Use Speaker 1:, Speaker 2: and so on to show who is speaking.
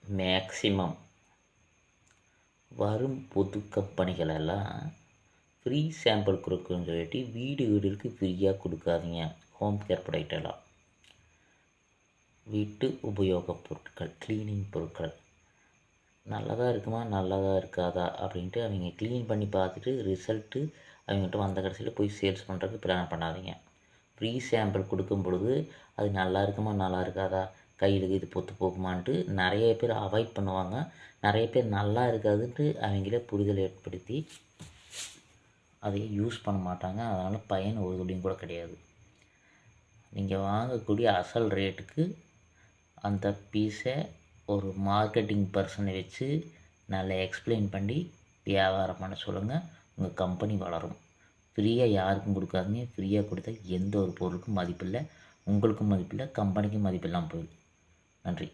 Speaker 1: Maximum வரும் பொது கம்பெனிகளெல்லாம் free sample கொடுக்குன்னு சொல்லிட்டு வீடுகளுக்கு ஃப்ரீயாக கொடுக்காதீங்க. ஹோம் கேர் ப்ராடக்ட் எல்லாம் வீட்டு உபயோகப் பொருட்கள், க்ளீனிங் பொருட்கள் நல்லதாக இருக்குமா நல்லதாக இருக்காதா அப்படின்ட்டு அவங்க க்ளீன் பண்ணி பார்த்துட்டு ரிசல்ட்டு அவங்ககிட்ட வந்த கடைசியில் போய் சேல்ஸ் பண்ணுறதுக்கு பிளான் பண்ணாதீங்க. ஃப்ரீ சாம்பிள் கொடுக்கும் பொழுது அது நல்லா இருக்குமா நல்லா இருக்காதா, கையில் இது பொத்து போகுமான்ட்டு நிறைய பேர் அவாய்ட் பண்ணுவாங்க. நிறைய பேர் நல்லா இருக்காதுன்ட்டு அவங்களே புரிதல் ஏற்படுத்தி அதை யூஸ் பண்ண மாட்டாங்க. அதனால் பயன் ஒரு துளியும் கூட கிடையாது. நீங்கள் வாங்கக்கூடிய அசல் ரேட்டுக்கு அந்த பீஸை ஒரு மார்க்கெட்டிங் பர்சனை வச்சு நல்லா எக்ஸ்பிளைன் பண்ணி வியாபாரம் பண்ண சொல்லுங்கள். உங்கள் கம்பெனி வளரும். ஃப்ரீயாக யாருக்கும் கொடுக்காதீங்க. ஃப்ரீயாக கொடுத்தா எந்த ஒரு பொருளுக்கும் மதிப்பில்லை, உங்களுக்கும் மதிப்பில்லை, கம்பெனிக்கும் மதிப்பில்லாமல் போயிடும். நன்றி.